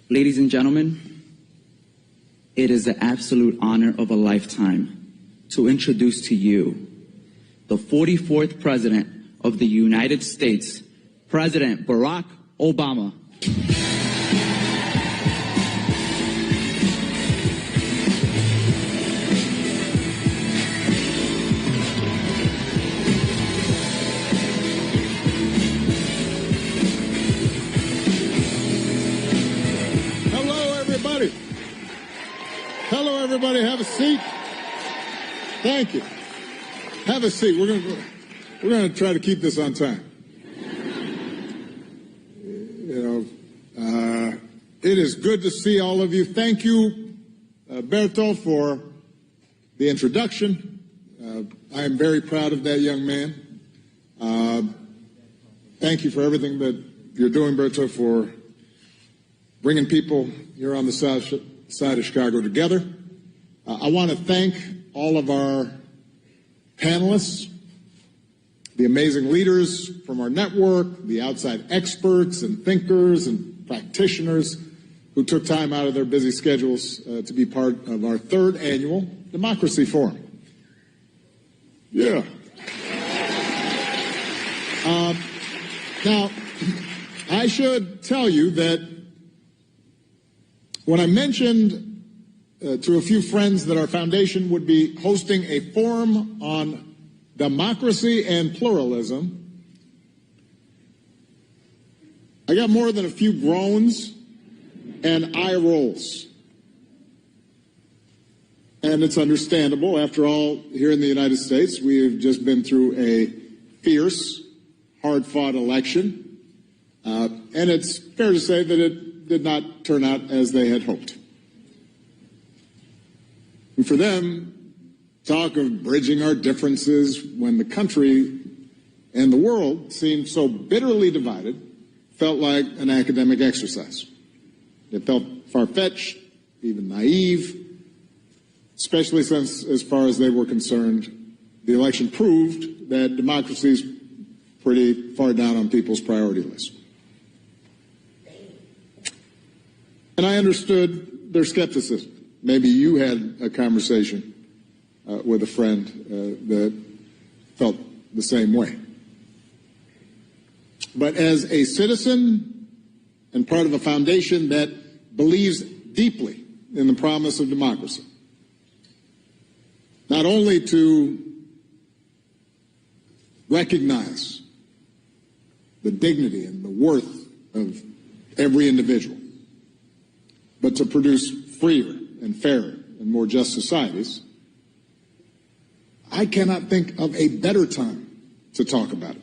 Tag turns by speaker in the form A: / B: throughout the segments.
A: Ladies and gentlemen, it is the absolute honor of a lifetime to introduce to you the 44th President of the United States, President Barack Obama.
B: Hello, everybody. Have a seat. Thank you. Have a seat. We're going to try to keep this on time. It is good to see all of you. Thank you, Berto, for the introduction. I am very proud of that young man. Thank you for everything that you're doing, Berto, for bringing people here on the side of Chicago together. I want to thank all of our panelists, the amazing leaders from our network, the outside experts and thinkers and practitioners who took time out of their busy schedules to be part of our third annual Democracy Forum. Yeah. Now, I should tell you that when I mentioned to a few friends that our foundation would be hosting a forum on democracy and pluralism, I got more than a few groans and eye rolls. And it's understandable. After all, here in the United States, we have just been through a fierce, hard-fought election. And it's fair to say that it did not turn out as they had hoped. And for them, talk of bridging our differences when the country and the world seemed so bitterly divided felt like an academic exercise. It felt far-fetched, even naive, especially since, as far as they were concerned, the election proved that democracy is pretty far down on people's priority list. And I understood their skepticism. Maybe you had a conversation with a friend that felt the same way. But as a citizen and part of a foundation that believes deeply in the promise of democracy, not only to recognize the dignity and the worth of every individual, but to produce freer and fairer and more just societies, I cannot think of a better time to talk about it.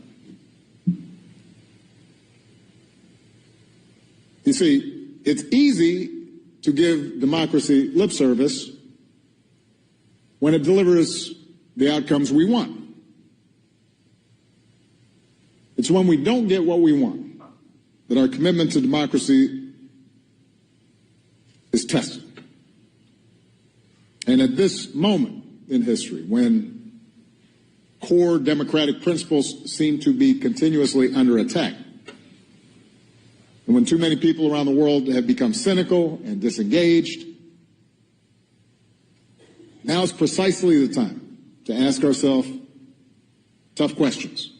B: You see, it's easy to give democracy lip service when it delivers the outcomes we want. It's when we don't get what we want that our commitment to democracy is tested. And at this moment in history, when core democratic principles seem to be continuously under attack, and when too many people around the world have become cynical and disengaged, now is precisely the time to ask ourselves tough questions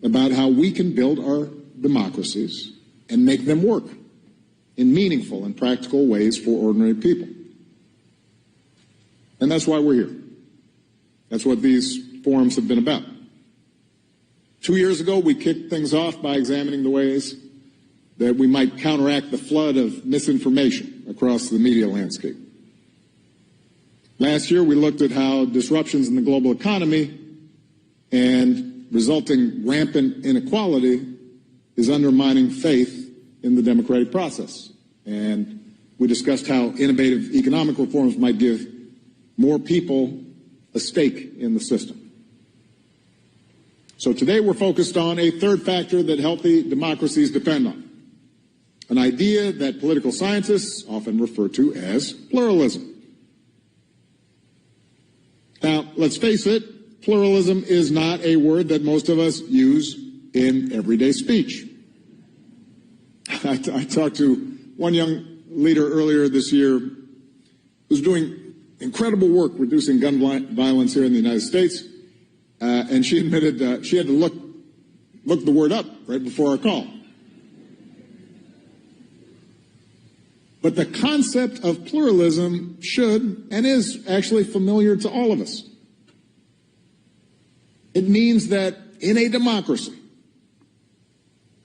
B: about how we can build our democracies and make them work in meaningful and practical ways for ordinary people. And that's why we're here. That's what these forums have been about. 2 years ago, we kicked things off by examining the ways that we might counteract the flood of misinformation across the media landscape. Last year, we looked at how disruptions in the global economy and resulting rampant inequality is undermining faith in the democratic process. And we discussed how innovative economic reforms might give more people a stake in the system. So today we're focused on a third factor that healthy democracies depend on, an idea that political scientists often refer to as pluralism. Now, let's face it, pluralism is not a word that most of us use in everyday speech. I talk to one young leader earlier this year who's doing incredible work reducing gun violence here in the United States, and she admitted she had to look the word up right before our call. But the concept of pluralism should and is actually familiar to all of us. It means that in a democracy,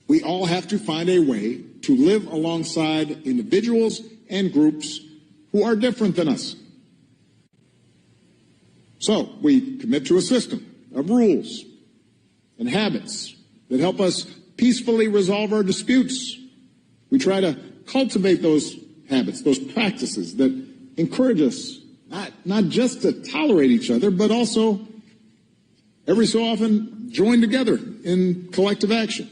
B: we all have to find a way to live alongside individuals and groups who are different than us. So we commit to a system of rules and habits that help us peacefully resolve our disputes. We try to cultivate those habits, those practices that encourage us not just to tolerate each other, but also every so often join together in collective action.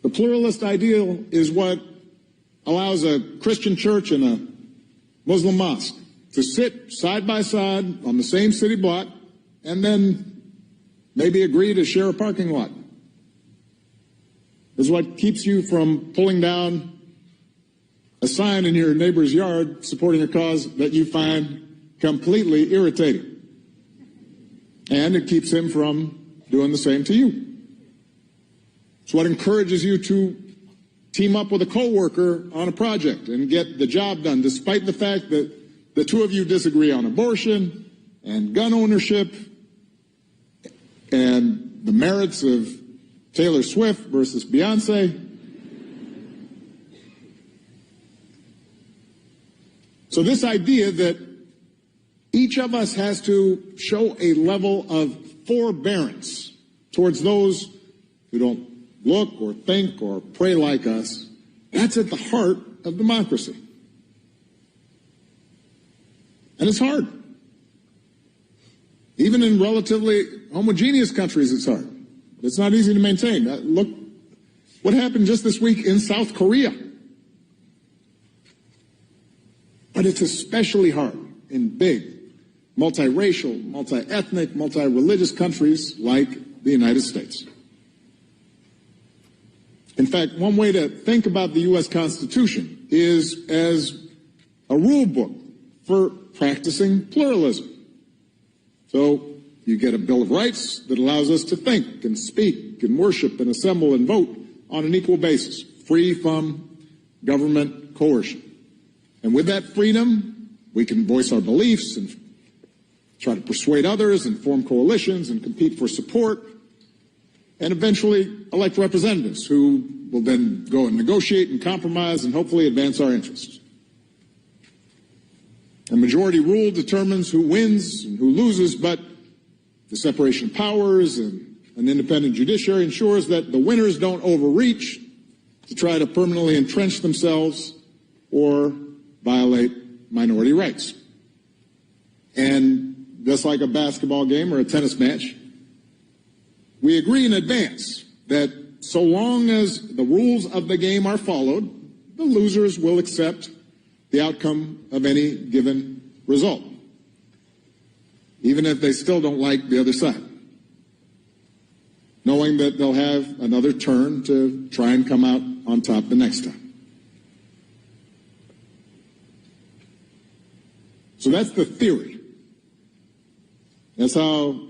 B: The pluralist ideal is what allows a Christian church and a Muslim mosque to sit side by side on the same city block and then maybe agree to share a parking lot. It's what keeps you from pulling down a sign in your neighbor's yard supporting a cause that you find completely irritating. And it keeps him from doing the same to you. It's what encourages you to team up with a coworker on a project and get the job done, despite the fact that the two of you disagree on abortion and gun ownership and the merits of Taylor Swift versus Beyonce. So this idea that each of us has to show a level of forbearance towards those who don't look or think or pray like us, that's at the heart of democracy. And it's hard. Even in relatively homogeneous countries, it's hard. It's not easy to maintain. Look what happened just this week in South Korea. But it's especially hard in big, multiracial, multi-ethnic, multi-religious countries like the United States. In fact, one way to think about the U.S. Constitution is as a rule book for practicing pluralism. So you get a Bill of Rights that allows us to think and speak and worship and assemble and vote on an equal basis, free from government coercion. And with that freedom, we can voice our beliefs and try to persuade others and form coalitions and compete for support and eventually elect representatives who will then go and negotiate and compromise and hopefully advance our interests. A majority rule determines who wins and who loses, but the separation of powers and an independent judiciary ensures that the winners don't overreach to try to permanently entrench themselves or violate minority rights. And just like a basketball game or a tennis match, we agree in advance that so long as the rules of the game are followed, the losers will accept the outcome of any given result, even if they still don't like the other side, knowing that they'll have another turn to try and come out on top the next time. So that's the theory. That's how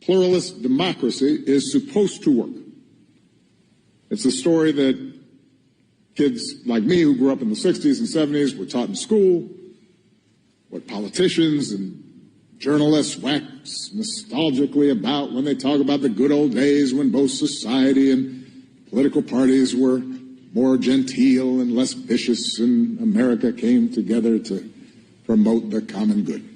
B: pluralist democracy is supposed to work. It's a story that kids like me who grew up in the 60s and 70s were taught in school, what politicians and journalists wax nostalgically about when they talk about the good old days when both society and political parties were more genteel and less vicious and America came together to promote the common good.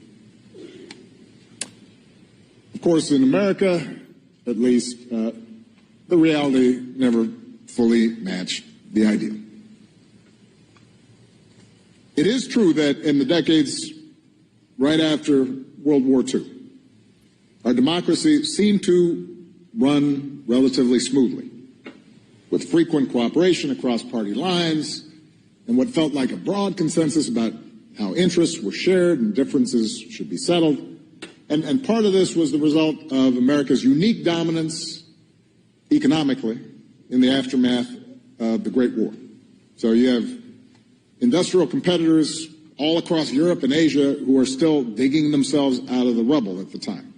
B: Of course, in America, at least, the reality never fully matched the ideal. It is true that in the decades right after World War II, our democracy seemed to run relatively smoothly, with frequent cooperation across party lines and what felt like a broad consensus about how interests were shared and differences should be settled. And part of this was the result of America's unique dominance economically in the aftermath of the Great War. So you have industrial competitors all across Europe and Asia who are still digging themselves out of the rubble at the time,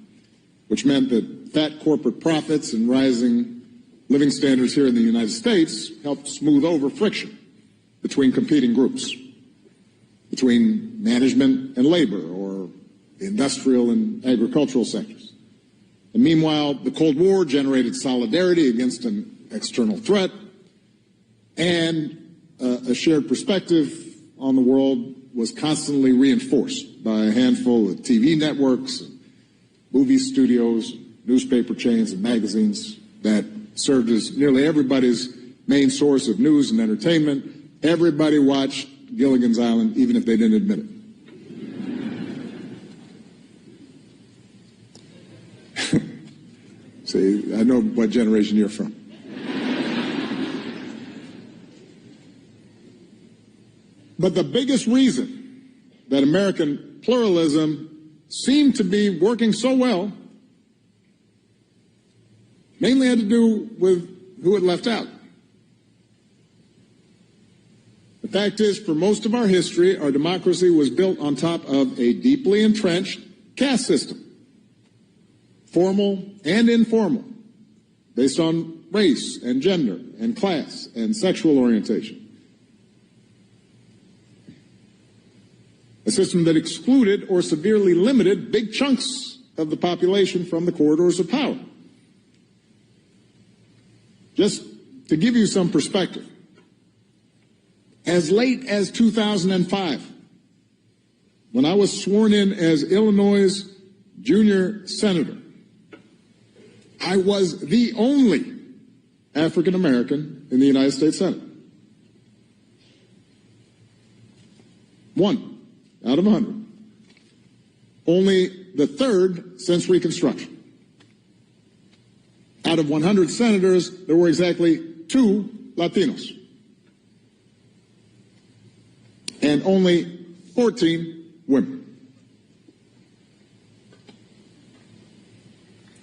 B: which meant that fat corporate profits and rising living standards here in the United States helped smooth over friction between competing groups, between management and labor, or the industrial and agricultural sectors. And meanwhile, the Cold War generated solidarity against an external threat and a shared perspective on the world was constantly reinforced by a handful of TV networks, movie studios, newspaper chains, and magazines that served as nearly everybody's main source of news and entertainment. Everybody watched Gilligan's Island, even if they didn't admit it. See, I know what generation you're from. But the biggest reason that American pluralism seemed to be working so well mainly had to do with who it left out. The fact is, for most of our history, our democracy was built on top of a deeply entrenched caste system, formal and informal, based on race and gender and class and sexual orientation. A system that excluded or severely limited big chunks of the population from the corridors of power. Just to give you some perspective, as late as 2005, when I was sworn in as Illinois' junior senator, I was the only African American in the United States Senate. One out of 100. Only the third since Reconstruction. Out of 100 senators, there were exactly 2 Latinos. And only 14 women.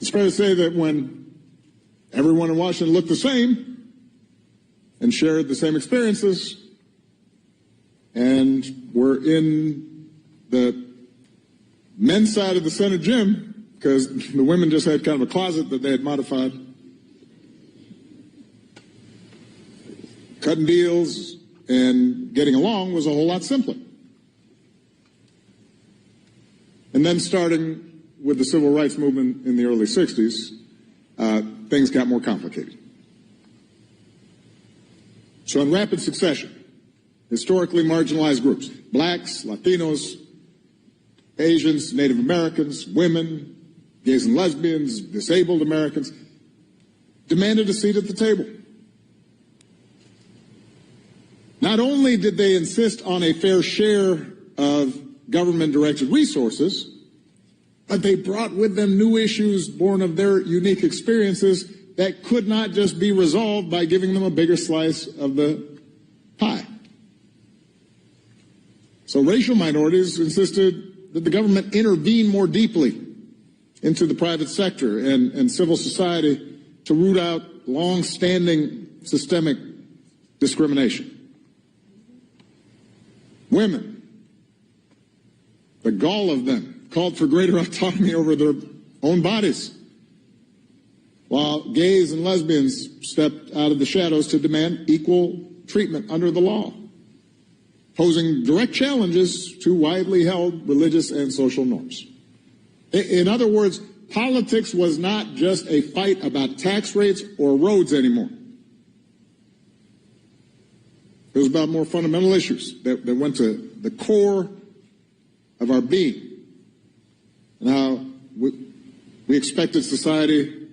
B: It's fair to say that when everyone in Washington looked the same and shared the same experiences and were in the men's side of the Senate gym, because the women just had kind of a closet that they had modified, cutting deals and getting along was a whole lot simpler. And then starting with the civil rights movement in the early 60s, things got more complicated. So in rapid succession, historically marginalized groups, blacks, Latinos, Asians, Native Americans, women, gays and lesbians, disabled Americans, demanded a seat at the table. Not only did they insist on a fair share of government-directed resources, but they brought with them new issues born of their unique experiences that could not just be resolved by giving them a bigger slice of the pie. So racial minorities insisted that the government intervene more deeply into the private sector and civil society to root out long-standing systemic discrimination. Women, the gall of them, called for greater autonomy over their own bodies, while gays and lesbians stepped out of the shadows to demand equal treatment under the law, posing direct challenges to widely held religious and social norms. In other words, politics was not just a fight about tax rates or roads anymore. It was about more fundamental issues that went to the core of our being and how we expected society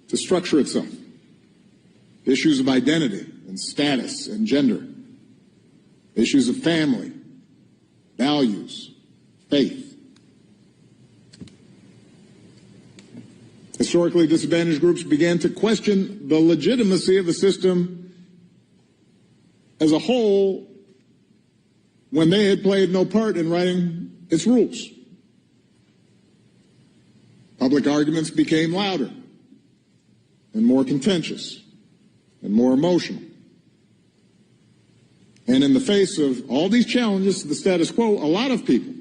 B: to structure itself. Issues of identity and status and gender. Issues of family, values, faith. Historically disadvantaged groups began to question the legitimacy of the system as a whole when they had played no part in writing its rules. Public arguments became louder and more contentious and more emotional. And in the face of all these challenges to the status quo, a lot of people,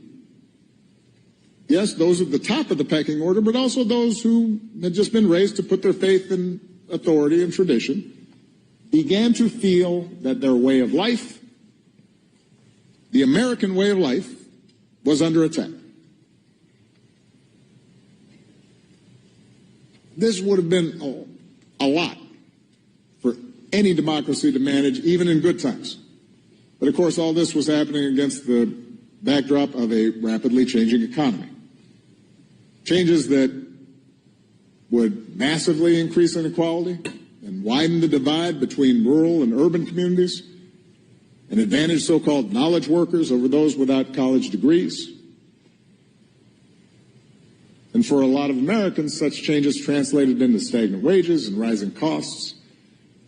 B: yes, those at the top of the pecking order, but also those who had just been raised to put their faith in authority and tradition, began to feel that their way of life, the American way of life, was under attack. This would have been a lot for any democracy to manage, even in good times. But of course, all this was happening against the backdrop of a rapidly changing economy. Changes that would massively increase inequality and widen the divide between rural and urban communities, and advantage so-called knowledge workers over those without college degrees. And for a lot of Americans, such changes translated into stagnant wages and rising costs,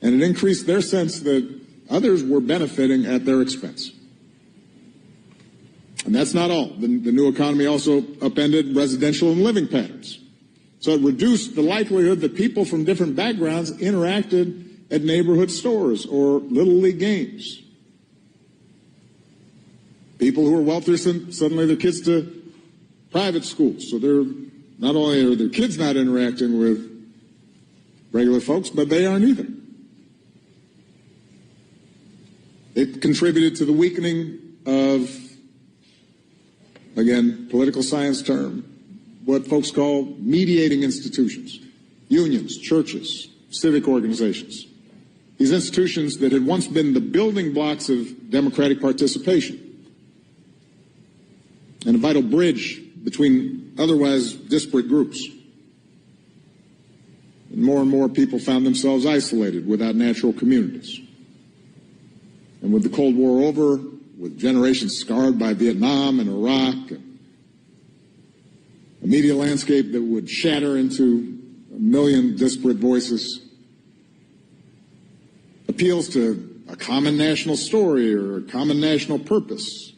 B: and it increased their sense that others were benefiting at their expense. And that's not all. The new economy also upended residential and living patterns. So it reduced the likelihood that people from different backgrounds interacted at neighborhood stores or Little League games. People who are wealthier send suddenly their kids to private schools. So not only are their kids not interacting with regular folks, but they aren't either. It contributed to the weakening of, again, political science term, what folks call mediating institutions, unions, churches, civic organizations. These institutions that had once been the building blocks of democratic participation and a vital bridge between otherwise disparate groups. And more people found themselves isolated without natural communities. And with the Cold War over, with generations scarred by Vietnam and Iraq, and a media landscape that would shatter into a million disparate voices, appeals to a common national story or a common national purpose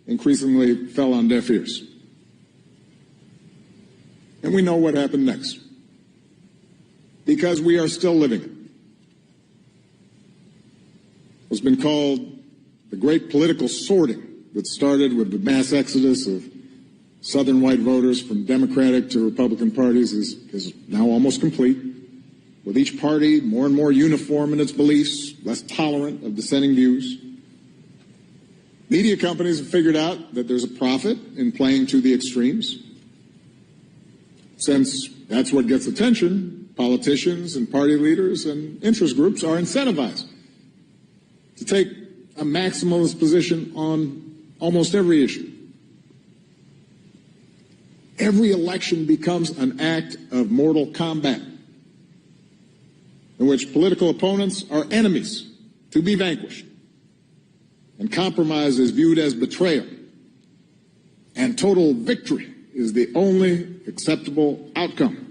B: increasingly fell on deaf ears. And we know what happened next, because we are still living it. What's been called the great political sorting that started with the mass exodus of Southern white voters from Democratic to Republican parties is now almost complete, with each party more and more uniform in its beliefs, less tolerant of dissenting views. Media companies have figured out that there's a profit in playing to the extremes. Since that's what gets attention, politicians and party leaders and interest groups are incentivized to take a maximalist position on almost every issue. Every election becomes an act of mortal combat in which political opponents are enemies to be vanquished, and compromise is viewed as betrayal, and total victory is the only acceptable outcome.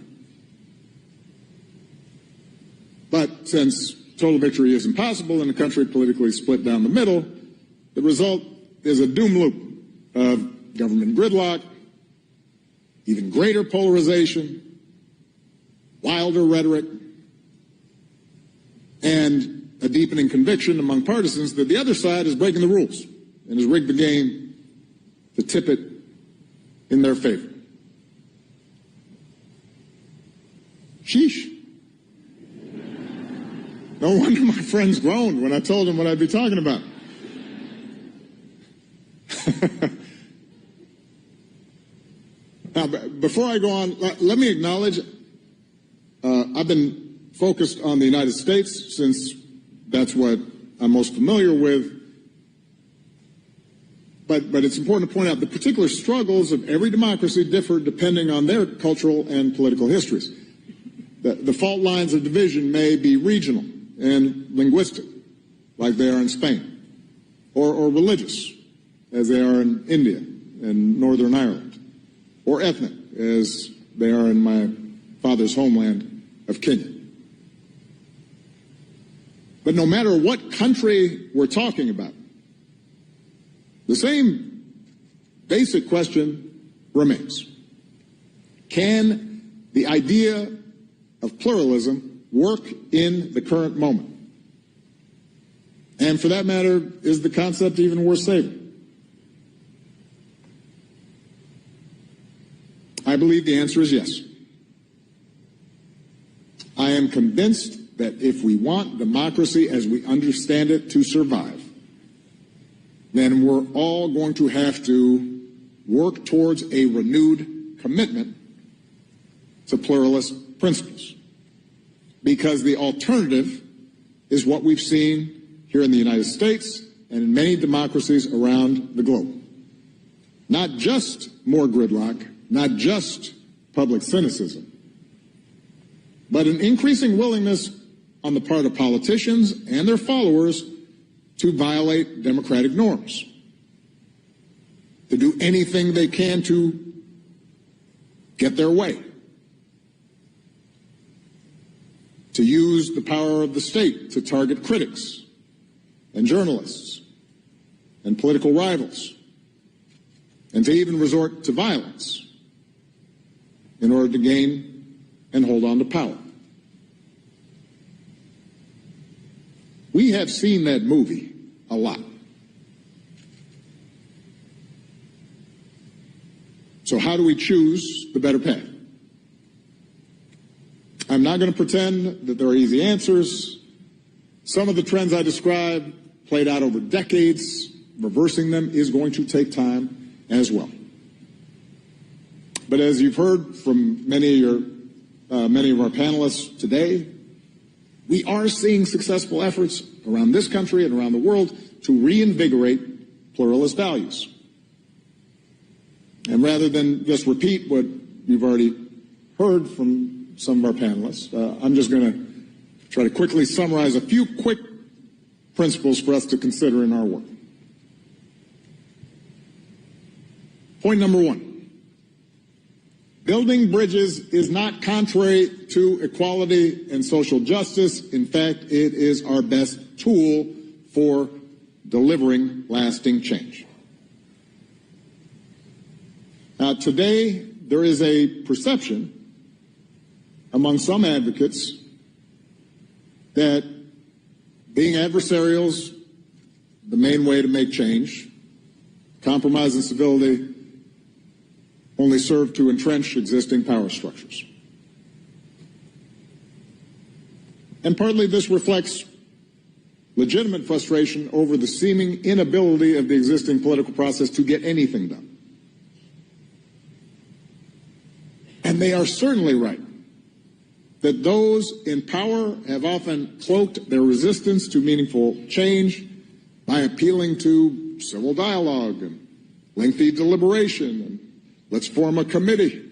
B: But since total victory is impossible in a country politically split down the middle, the result is a doom loop of government gridlock, even greater polarization, wilder rhetoric, and a deepening conviction among partisans that the other side is breaking the rules and has rigged the game to tip it in their favor. Sheesh. No wonder my friends groaned when I told them what I'd be talking about. Now, before I go on, let me acknowledge I've been focused on the United States since that's what I'm most familiar with. But it's important to point out the particular struggles of every democracy differ depending on their cultural and political histories. The fault lines of division may be regional and linguistic, like they are in Spain, or religious, as they are in India and Northern Ireland, or ethnic, as they are in my father's homeland of Kenya. But no matter what country we're talking about, the same basic question remains. Can the idea of pluralism work in the current moment? And for that matter, is the concept even worth saving? I believe the answer is yes. I am convinced that if we want democracy as we understand it to survive, then we're all going to have to work towards a renewed commitment to pluralist principles. Because the alternative is what we've seen here in the United States and in many democracies around the globe. Not just more gridlock, not just public cynicism, but an increasing willingness on the part of politicians and their followers to violate democratic norms, to do anything they can to get their way, to use the power of the state to target critics and journalists and political rivals, and to even resort to violence in order to gain and hold on to power. We have seen that movie a lot. So how do we choose the better path? I'm not going to pretend that there are easy answers. Some of the trends I described played out over decades. Reversing them is going to take time as well. But as you've heard from many of our panelists today, we are seeing successful efforts around this country and around the world to reinvigorate pluralist values. And rather than just repeat what you've already heard from some of our panelists, I'm just going to try to quickly summarize a few quick principles for us to consider in our work. Point number one. Building bridges is not contrary to equality and social justice. In fact, it is our best tool for delivering lasting change. Now, today, there is a perception among some advocates that being adversarial is the main way to make change. Compromise and civility only serve to entrench existing power structures. And partly this reflects legitimate frustration over the seeming inability of the existing political process to get anything done. And they are certainly right that those in power have often cloaked their resistance to meaningful change by appealing to civil dialogue and lengthy deliberation and let's form a committee.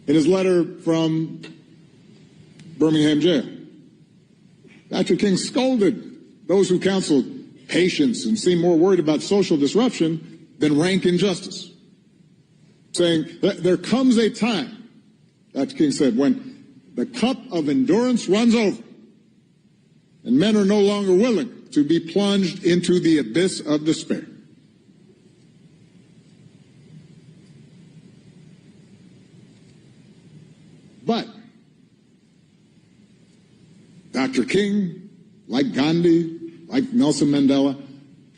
B: In his letter from Birmingham jail, Dr. King scolded those who counseled patience and seemed more worried about social disruption than rank injustice, saying that there comes a time, Dr. King said, when the cup of endurance runs over and men are no longer willing to be plunged into the abyss of despair. But Dr. King, like Gandhi, like Nelson Mandela,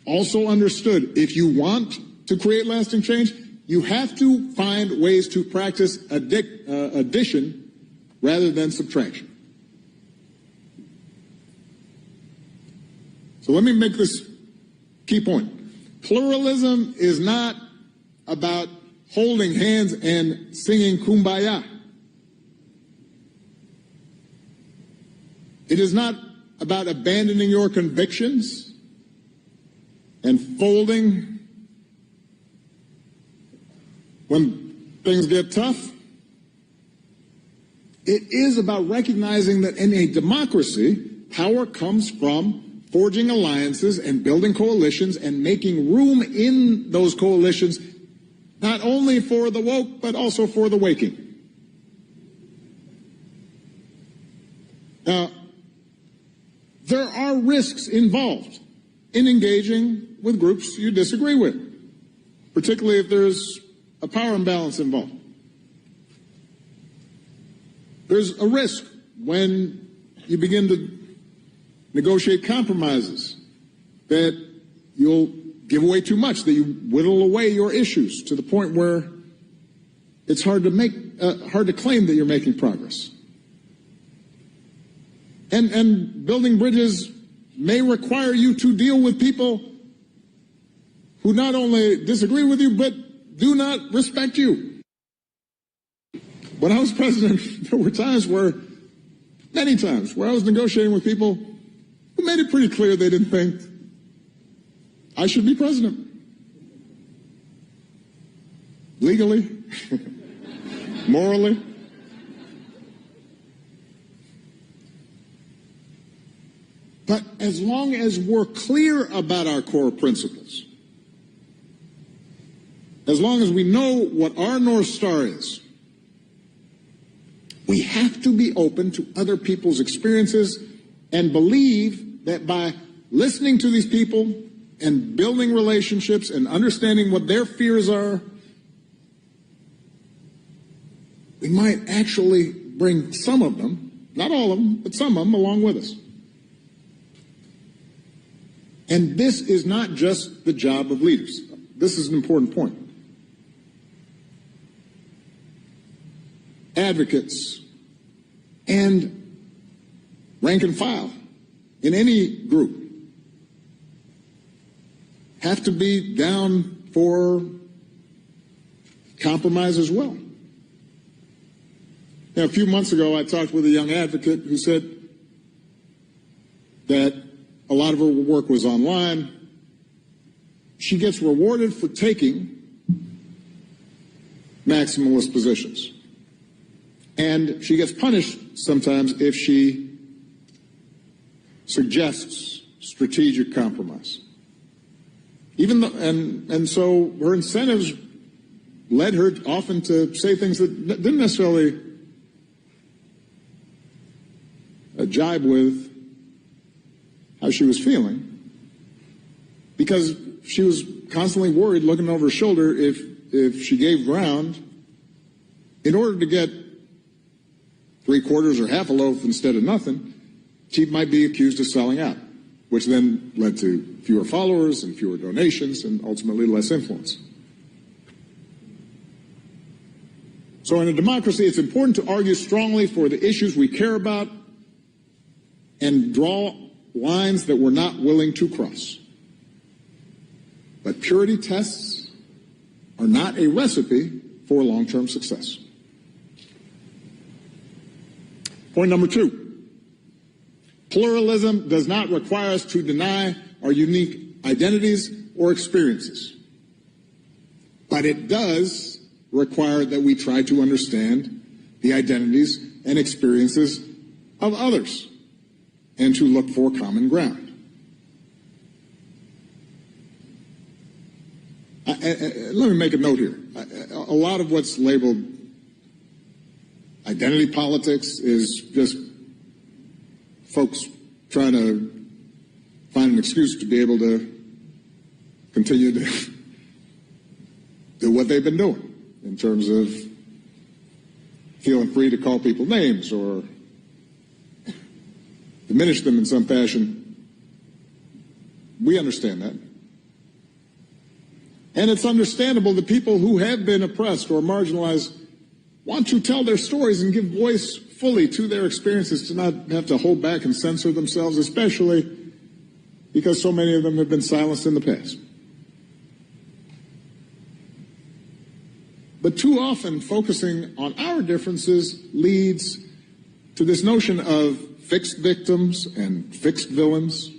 B: also understood if you want to create lasting change, you have to find ways to practice addition rather than subtraction. So let me make this key point. Pluralism is not about holding hands and singing Kumbaya. It is not about abandoning your convictions and folding when things get tough. It is about recognizing that in a democracy, power comes from forging alliances and building coalitions and making room in those coalitions, not only for the woke, but also for the waking. Now, there are risks involved in engaging with groups you disagree with, particularly if there's a power imbalance involved. There's a risk when you begin to negotiate compromises, that you'll give away too much, that you whittle away your issues to the point where it's hard to claim that you're making progress. And building bridges may require you to deal with people who not only disagree with you, but do not respect you. When I was president, there were many times where I was negotiating with people who made it pretty clear they didn't think I should be president. Legally, morally. But as long as we're clear about our core principles, as long as we know what our North Star is, we have to be open to other people's experiences and believe that by listening to these people and building relationships and understanding what their fears are, we might actually bring some of them, not all of them, but some of them along with us. And this is not just the job of leaders. This is an important point. Advocates and rank and file in any group have to be down for compromise as well. Now, a few months ago, I talked with a young advocate who said that a lot of her work was online. She gets rewarded for taking maximalist positions. And she gets punished sometimes if she suggests strategic compromise. Even though, and so her incentives led her often to say things that didn't necessarily jibe with how she was feeling, because she was constantly worried, looking over her shoulder, if she gave ground, in order to get 3/4 or half a loaf instead of nothing, she might be accused of selling out, which then led to fewer followers and fewer donations and ultimately less influence. So in a democracy, it's important to argue strongly for the issues we care about and draw lines that we're not willing to cross. But purity tests are not a recipe for long-term success. Point number 2, pluralism does not require us to deny our unique identities or experiences, but it does require that we try to understand the identities and experiences of others and to look for common ground. Let me make a note here. A lot of what's labeled identity politics is just folks trying to find an excuse to be able to continue to do what they've been doing in terms of feeling free to call people names or diminish them in some fashion. We understand that. And it's understandable that people who have been oppressed or marginalized want to tell their stories and give voice fully to their experiences, to not have to hold back and censor themselves, especially because so many of them have been silenced in the past. But too often, focusing on our differences leads to this notion of fixed victims and fixed villains,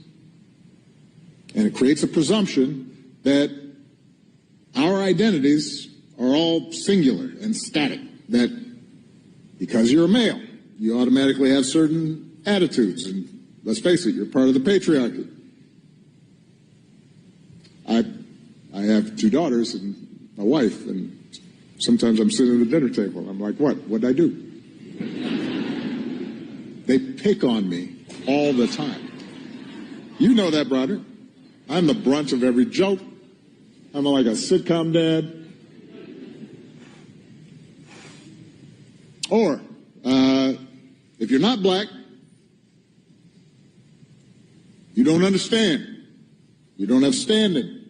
B: and it creates a presumption that our identities are all singular and static, that because you're a male, you automatically have certain attitudes, and let's face it, you're part of the patriarchy. I have 2 daughters and a wife, and sometimes I'm sitting at the dinner table, and I'm like, what'd I do? They pick on me all the time. You know that, brother. I'm the brunt of every joke. I'm like a sitcom dad. Or, if you're not black, You don't understand. You don't have standing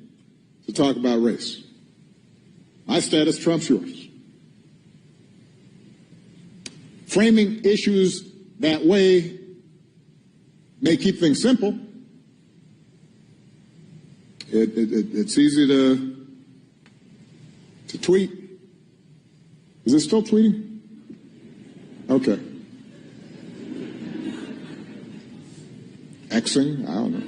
B: to talk about race. My status trumps yours. Framing issues that way may keep things simple. It's easy to tweet. Is it still tweeting? Okay. Xing? I don't know.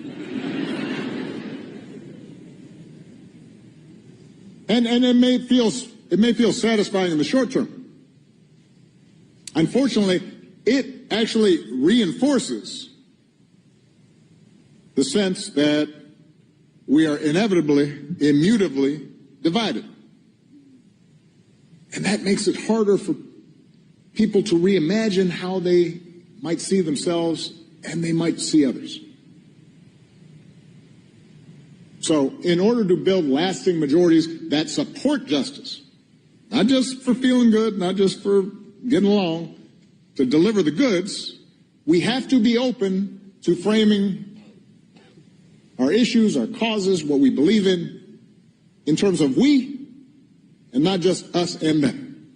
B: And it may feel satisfying in the short term. Unfortunately, it actually reinforces the sense that we are inevitably, immutably divided. And that makes it harder for people to reimagine how they might see themselves and they might see others. So, in order to build lasting majorities that support justice, not just for feeling good, not just for getting along, to deliver the goods, we have to be open to framing our issues, our causes, what we believe in terms of we, and not just us and them.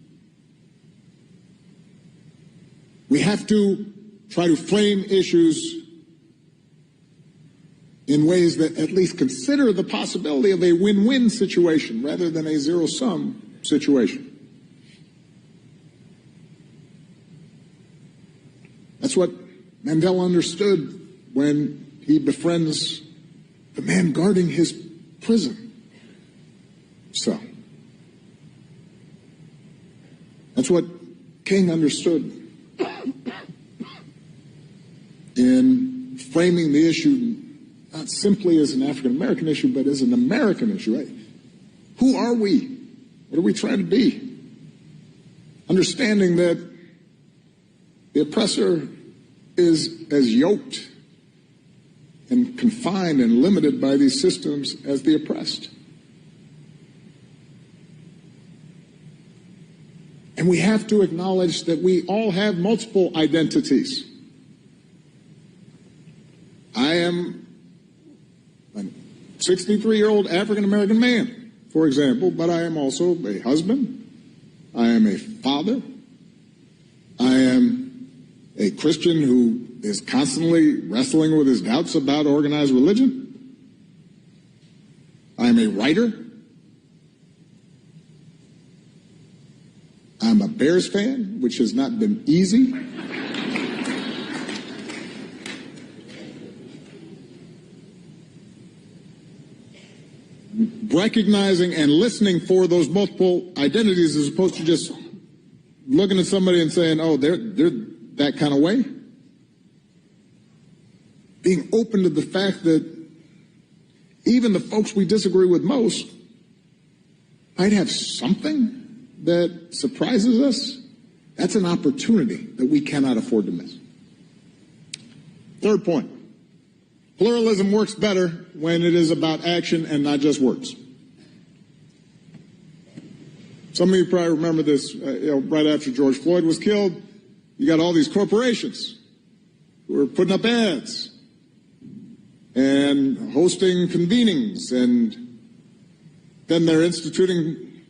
B: We have to try to frame issues in ways that at least consider the possibility of a win-win situation rather than a zero-sum situation. That's what Mandela understood when he befriends the man guarding his prison cell. That's what King understood in framing the issue not simply as an African-American issue, but as an American issue. Right? Who are we? What are we trying to be? Understanding that the oppressor is as yoked and confined and limited by these systems as the oppressed. And we have to acknowledge that we all have multiple identities. I am a 63-year-old African-American man, for example, but I am also a husband. I am a father. I am a Christian who is constantly wrestling with his doubts about organized religion. I am a writer. I'm a Bears fan, which has not been easy. Recognizing and listening for those multiple identities as opposed to just looking at somebody and saying, oh, they're that kind of way. Being open to the fact that even the folks we disagree with most might have something that surprises us. That's an opportunity that we cannot afford to miss. Third point, pluralism works better when it is about action and not just words. Some of you probably remember this, right after George Floyd was killed, you got all these corporations who were putting up ads and hosting convenings, and then they're instituting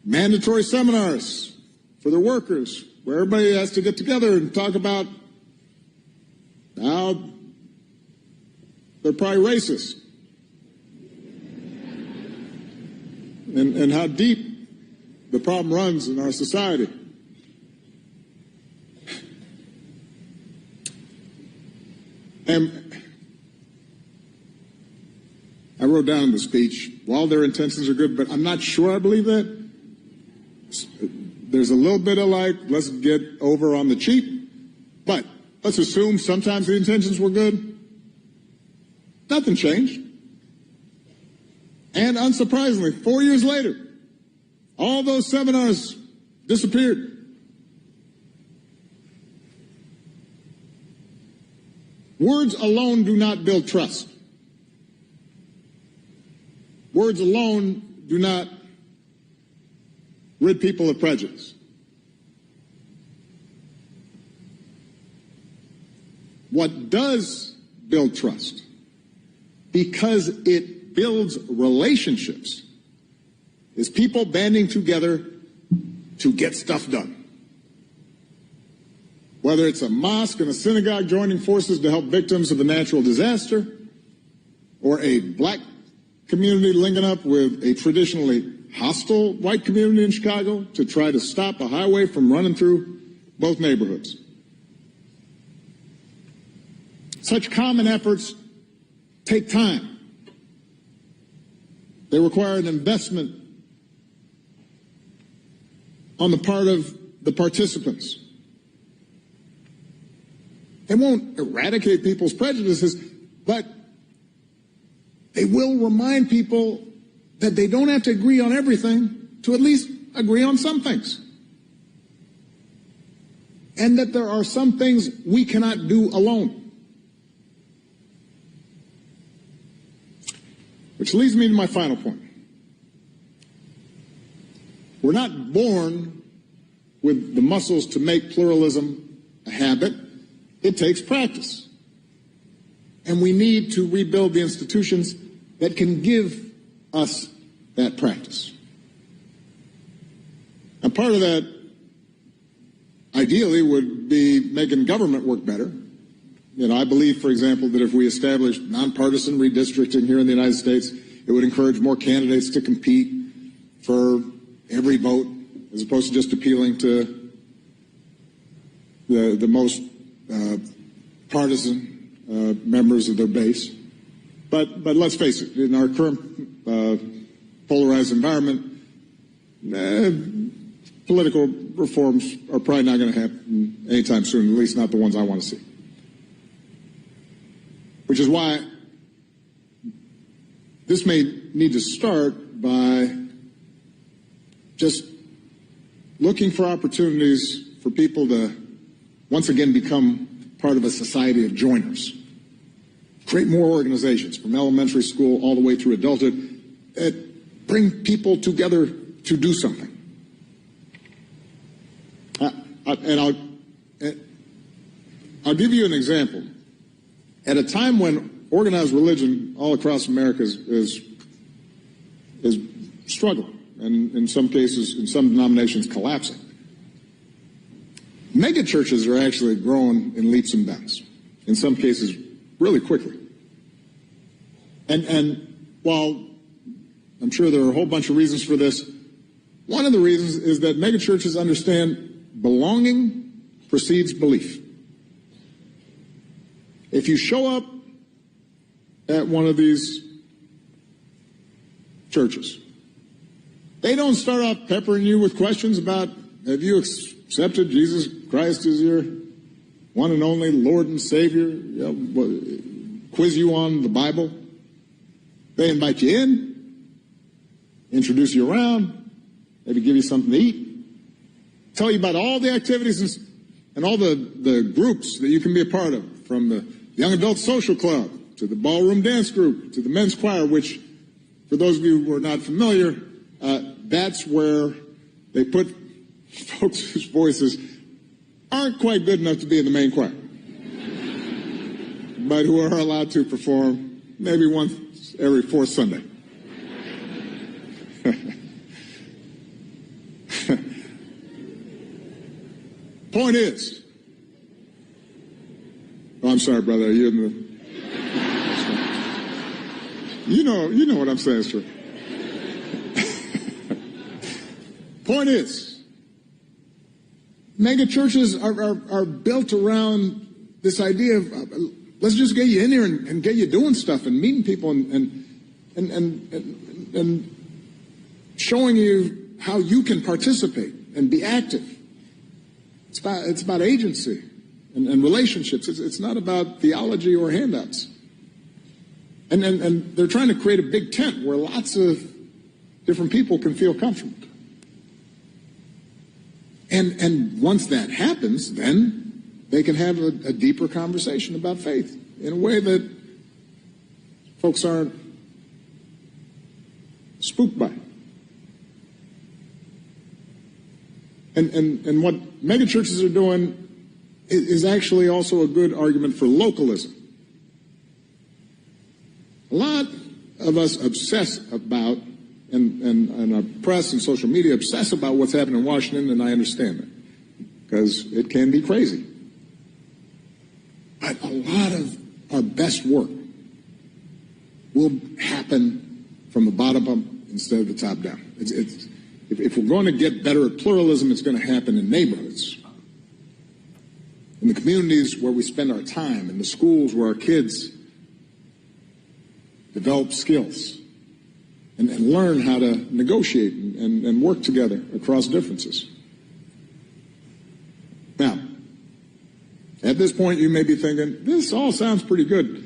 B: mandatory seminars for their workers where everybody has to get together and talk about how they're probably racist and how deep the problem runs in our society. And I wrote down in the speech, while their intentions are good, but I'm not sure I believe that. There's a little bit of like, let's get over on the cheap, but let's assume sometimes the intentions were good. Nothing changed. And unsurprisingly, 4 years later, all those seminars disappeared. Words alone do not build trust. Words alone do not rid people of prejudice. What does build trust because it builds relationships. It's people banding together to get stuff done. Whether it's a mosque and a synagogue joining forces to help victims of a natural disaster, or a black community linking up with a traditionally hostile white community in Chicago to try to stop a highway from running through both neighborhoods. Such common efforts take time. They require an investment on the part of the participants. They won't eradicate people's prejudices, but they will remind people that they don't have to agree on everything to at least agree on some things. And that there are some things we cannot do alone. Which leads me to my final point. We're not born with the muscles to make pluralism a habit. It takes practice. And we need to rebuild the institutions that can give us that practice. And part of that, ideally, would be making government work better. You know, I believe, for example, that if we established nonpartisan redistricting here in the United States, it would encourage more candidates to compete for every vote, as opposed to just appealing to the most partisan members of their base. But let's face it, in our current polarized environment, political reforms are probably not going to happen anytime soon, at least not the ones I want to see. Which is why this may need to start by just looking for opportunities for people to once again become part of a society of joiners. Create more organizations from elementary school all the way through adulthood that bring people together to do something. And I'll give you an example. At a time when organized religion all across America is struggling, and in some cases, in some denominations, collapsing, mega churches are actually growing in leaps and bounds, in some cases really quickly. And while I'm sure there are a whole bunch of reasons for this, one of the reasons is that mega churches understand belonging precedes belief. If you show up at one of these churches, they don't start off peppering you with questions about, have you accepted Jesus Christ as your one and only Lord and Savior? You know, quiz you on the Bible. They invite you in, introduce you around, maybe give you something to eat, tell you about all the activities and all the groups that you can be a part of, from the Young Adult Social Club to the Ballroom Dance Group to the Men's Choir, which, for those of you who are not familiar, that's where they put folks whose voices aren't quite good enough to be in the main choir, but who are allowed to perform maybe once every fourth Sunday. Point is, oh, I'm sorry, brother. Are you in the? You know what I'm saying, sir. Point is, mega churches are built around this idea of let's just get you in here and get you doing stuff and meeting people and showing you how you can participate and be active. It's about agency and relationships. It's not about theology or handouts. And they're trying to create a big tent where lots of different people can feel comfortable. And once that happens, then they can have a deeper conversation about faith in a way that folks aren't spooked by. And what megachurches are doing is actually also a good argument for localism. A lot of us obsess about, and our press and social media obsess about what's happening in Washington, and I understand that, because it can be crazy. But a lot of our best work will happen from the bottom up instead of the top down. If we're going to get better at pluralism, it's going to happen in neighborhoods, in the communities where we spend our time, in the schools where our kids develop skills and learn how to negotiate and work together across differences. Now, at this point, you may be thinking, this all sounds pretty good,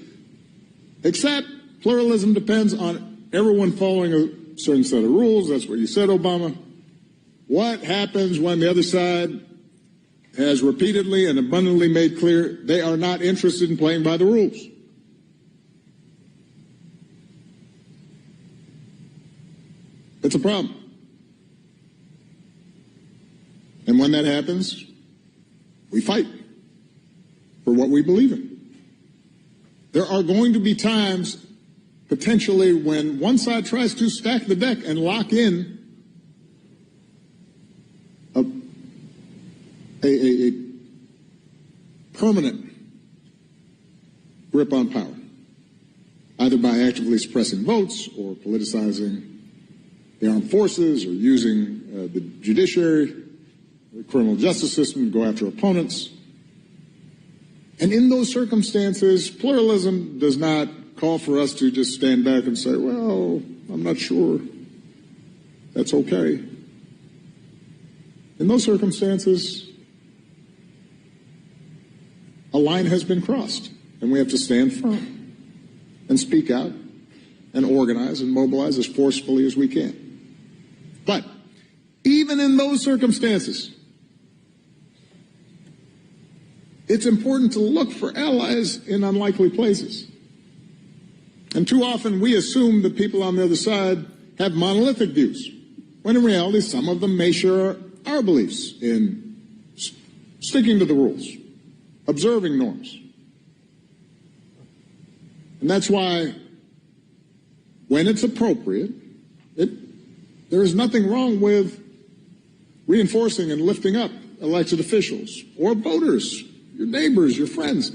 B: except pluralism depends on everyone following a certain set of rules. That's what you said, Obama. What happens when the other side has repeatedly and abundantly made clear they are not interested in playing by the rules? It's a problem. And when that happens, we fight for what we believe in. There are going to be times, potentially, when one side tries to stack the deck and lock in a permanent grip on power, either by actively suppressing votes or politicizing the armed forces or using the judiciary, the criminal justice system to go after opponents. And in those circumstances, pluralism does not call for us to just stand back and say, well, I'm not sure. That's okay. In those circumstances, a line has been crossed, and we have to stand firm and speak out and organize and mobilize as forcefully as we can. But even in those circumstances, it's important to look for allies in unlikely places. And too often we assume that people on the other side have monolithic views, when in reality some of them may share our beliefs in sticking to the rules, observing norms. And that's why, when it's appropriate, there is nothing wrong with reinforcing and lifting up elected officials or voters, your neighbors, your friends,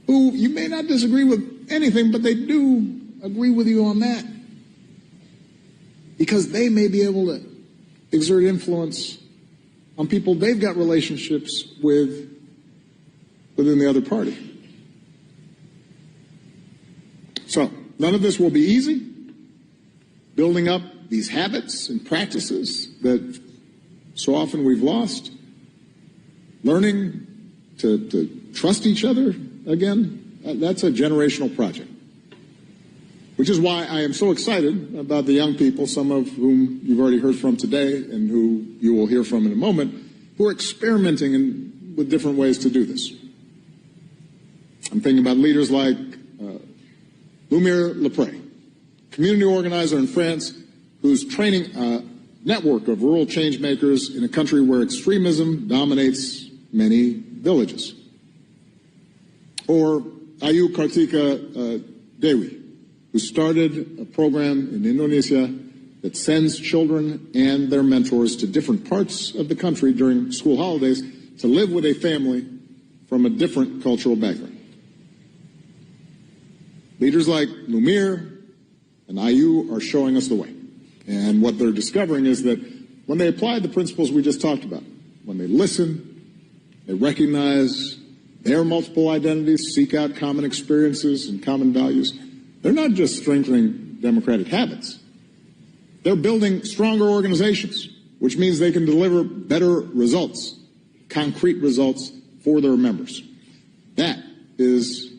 B: who you may not disagree with anything, but they do agree with you on that, because they may be able to exert influence on people they've got relationships with within the other party. So, none of this will be easy. Building up these habits and practices that so often we've lost, learning to trust each other again, that's a generational project. Which is why I am so excited about the young people, some of whom you've already heard from today and who you will hear from in a moment, who are experimenting with different ways to do this. I'm thinking about leaders like Lumire Lepre, community organizer in France, who's training a network of rural change makers in a country where extremism dominates many villages. Or Ayu Kartika Dewi, who started a program in Indonesia that sends children and their mentors to different parts of the country during school holidays to live with a family from a different cultural background. Leaders like Lumire and Ayu are showing us the way. And what they're discovering is that when they apply the principles we just talked about, when they listen, they recognize their multiple identities, seek out common experiences and common values, they're not just strengthening democratic habits. They're building stronger organizations, which means they can deliver better results, concrete results for their members. That is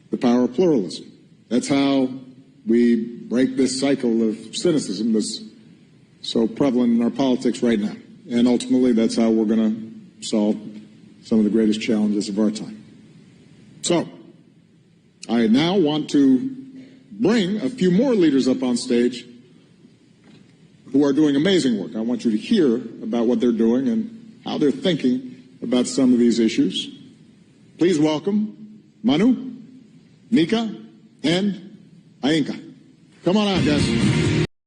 B: the power of pluralism. That's how we break this cycle of cynicism that's so prevalent in our politics right now. And ultimately, that's how we're going to solve some of the greatest challenges of our time. So, I now want to bring a few more leaders up on stage who are doing amazing work. I want you to hear about what they're doing and how they're thinking about some of these issues. Please welcome Manu, Nika, and Ainka. Come on out, guys.